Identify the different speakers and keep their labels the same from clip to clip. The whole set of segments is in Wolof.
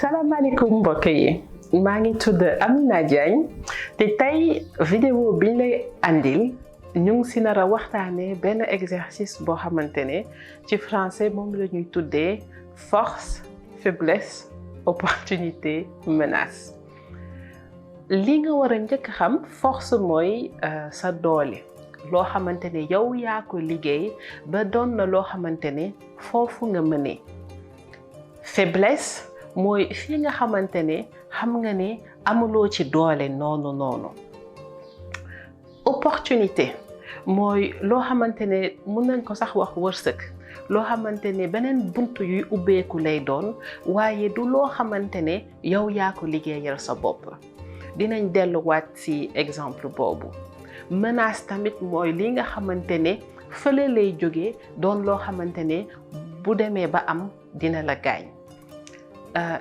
Speaker 1: salaamaaleykum mbokk yi maa ngi tudd Amina Diagne te tey vidéo bi lay andil ñu ngi si nar a waxtaanee benn exercice boo xamante ne ci français moom la ñuy tuddee force faiblesse opportunité menace. li nga war a njëkk xam force mooy sa doole loo xamante ne yow yaa ko liggéey ba doon na loo xamante ne foofu nga mënee. faiblesse mooy fi nga xamante ne xam nga ne amuloo ci doole noonu. opportunité mooy loo xamante ne mën nañ ko sax wax wërsëg loo xamante ne beneen buntu yuy ubbeeku lay doon waaye du loo xamante ne yow yaa ko liggéeyal sa bopp. dinañ delluwaat ci exemple boobu. menace tamit mooy li nga xamante ne fële lay jógee doon loo xamante ne bu demee ba am dina la gaañ.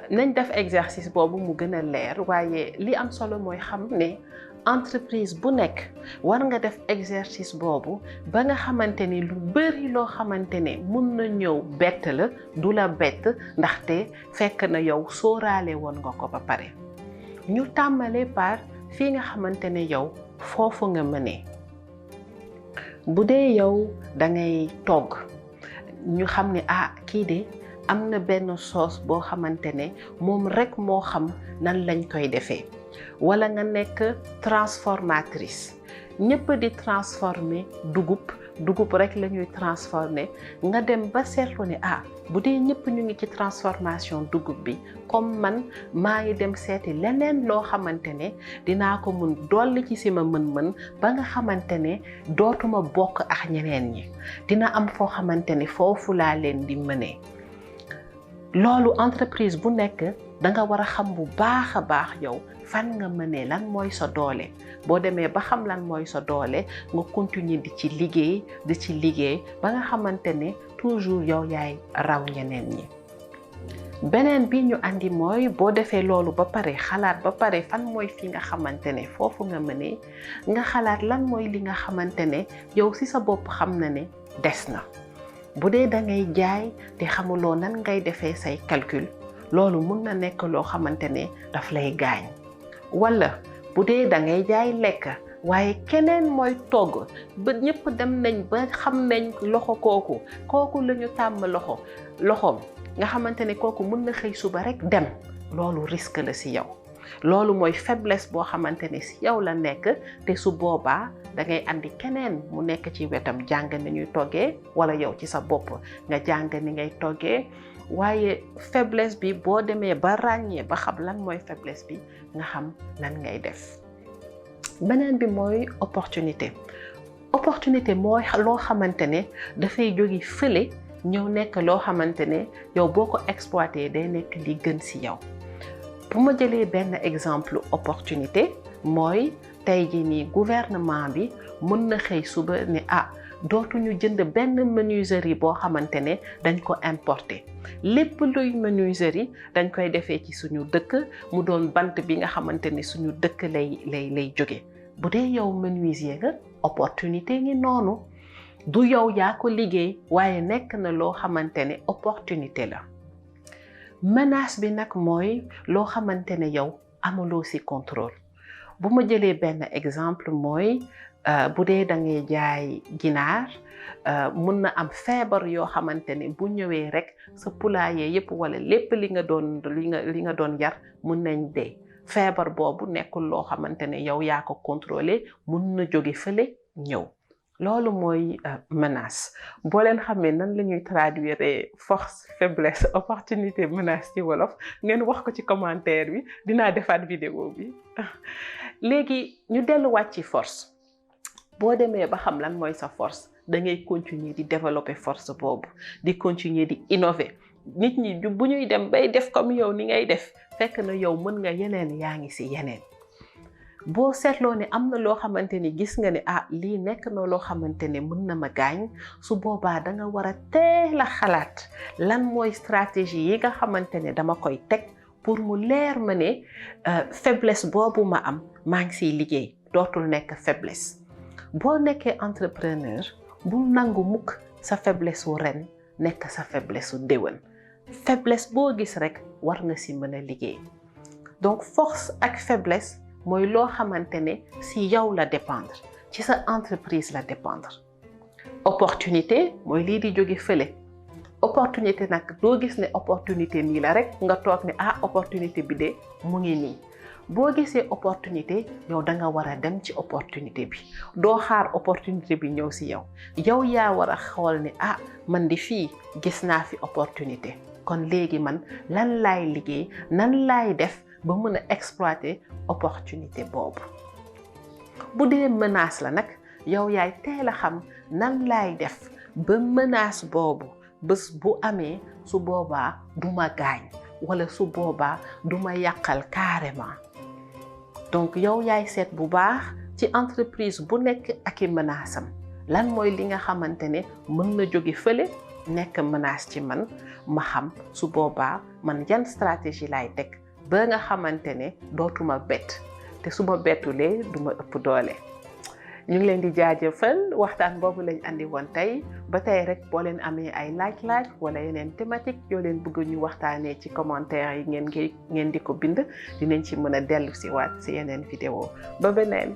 Speaker 1: nañ def exercice boobu mu gën a leer waaye li am solo mooy xam ne entreprise bu nekk war nga def exercice boobu ba nga xamante ni lu bari loo xamante ne mun na ñëw bett la du la bett ndaxte fekk na yow sóoraale woon nga ko ba pare. ñu tàmmale par fii nga xamante ne yow foofu nga mënee. bu dee yow da ngay togg ñu xam ne kii de am na benn sauce boo xamante ne moom rekk moo xam nan lañ koy defee walla nga nekk transformatrice ñëpp di transformer dugub rekk la ñuy transformer nga dem ba seetlu ne bu dee ñëpp ñu ngi ci transformation dugub bi comme man maa ngi dem seeti leneen loo xamante ne dinaa ko mun dolli ci sama mën-mën ba nga xamante ne dootuma bokk ak ñeneen ñi dina am foo xamante ne foofu laa leen di mënee. loolu entreprise bu nekk da nga war a xam bu baax a baax yow fan nga mënee lan mooy sa doole boo demee ba xam lan mooy sa doole nga continuer di ci liggéey ba nga xamante ne toujours yow yaay raw ñeneen ñi. beneen bi ñu andi mooy boo defee loolu ba pare xalaat ba pare fan mooy fi nga xamante ne foofu nga mënee nga xalaat lan mooy li nga xamante ne yow ci sa bopp xam na ne des na. bu dee da ngay jaay te xamuloo nan ngay defee say calcul loolu mun na nekk loo xamante ne daf lay gaañ. walla bu dee da ngay jaay lekk waaye keneen mooy togg ba ñëpp dem nañ ba xam nañ loxo kooku la ñu tàmm loxoom nga xamante ne kooku mun na xëy suba rekk dem loolu risque la ci yow. loolu mooy faiblesse boo xamante ne ci yow la nekk te su boobaa da ngay andi keneen mu nekk ci wetam jàng ni ñuy toggee walla yow ci sa bopp nga jàng ni ngay toggee waaye faiblesse bi boo demee ba ràññee ba xam lan mooy faiblesse bi nga xam lan ngay def. beneen bi mooy opportunité mooy loo xamante ne dafay jóge fële ñëw nekk loo xamante ne yow boo ko exploité day nekk li gën ci yow. bu ma jëlee benn exemple opportunité mooy tey jii nii gouvernement bi mën na xëy suba ne dootuñu jënd benn menuiserie boo xamante ne dañ ko importer lépp luy menuiserie dañ koy defee ci suñu dëkk mu doon bant bi nga xamante ne suñu dëkk lay jóge. bu dee yow menuisier nga opportunité ngi noonu du yow yaa ko liggéey waaye nekk na loo xamante ne opportunité la. menace bi nag mooy loo xamante ne yow amuloo ci contrôle. bu ma jëlee benn exemple mooy bu dee da ngay jaay ginaar mun na am feebar yoo xamante ne bu ñëwee rekk sa poulailler yépp walla lépp li nga doon yar mun nañ dee. feebar boobu nekkul loo xamante ne yow yaa ko contrôler mun na jóge fële ñëw. loolu mooy menace. boo leen xamee nan la ñuy traduire force faiblesse opportunité menace ci wolof ngeen wax ko ci commentaire bi dinaa defaat vidéo bi. léegi ñu delluwaat ci force. boo demee ba xam lan mooy sa force da ngay continuer di développer force boobu di continuer di innover. nit ñi bu ñuy dem bay def comme yow ni ngay def fekk na yow mën nga yeneen yaa ngi ci yeneen. boo seetloo ne am na loo xamante ni gis nga ne lii nekk na loo xamante ne mën na ma gaañ su boobaa da nga war a teel a xalaat lan mooy stratégie yi nga xamante ne dama koy teg pour mu leer ma ne faiblesse boobu ma am maa ngi ciy liggéey dootul nekk faiblesse. boo nekkee entrepreneur bul nangu mukk sa faiblesse wu ren nekk sa faiblesse wu déwén. faiblesse boo gis rek war nga si mën a liggéey. Donc force ak faiblesse mooy loo xamante ne si yow la dépendre ci sa entreprise la dépendre. Opportunité mooy lii di jóge fële. Opportunité nag doo gis ne opportunité nii la rek nga toog ne opportunité bi de mu ngi nii. boo gisee opportunité yow da nga war a dem ci opportunité bi doo xaar opportunité bi ñëw si yow yow yaa war a xool ne man di fii gis naa fi opportunité kon léegi man lan laay liggéey nan laay def ba mën a exploiter opportunité boobu. bu dee menace la nag yow yaay teel a xam nan laay def ba menace boobu bés bu amee su boobaa du ma gaañ wala su boobaa du ma yàqal carrément. donc yow yaay seet bu baax ci entreprise bu nekk ak i menace am lan mooy li nga xamante ne mën na jóge fële nekk menace ci man ma xam su boobaa man yan stratégie laay teg ba nga xamante ne dootuma bett te su ma bettulee du ma ëpp doole. ñu ngi leen di jaajëfal waxtaan boobu lañ andi woon tey ba tey rek boo leen amee ay laaj-laaj wala yeneen thématique yoo leen bëgg ñu waxtaanee ci commentaire yi ngeen di ko bind dinañ ci mën a dellu si waat si yeneen vidéo ba beneen.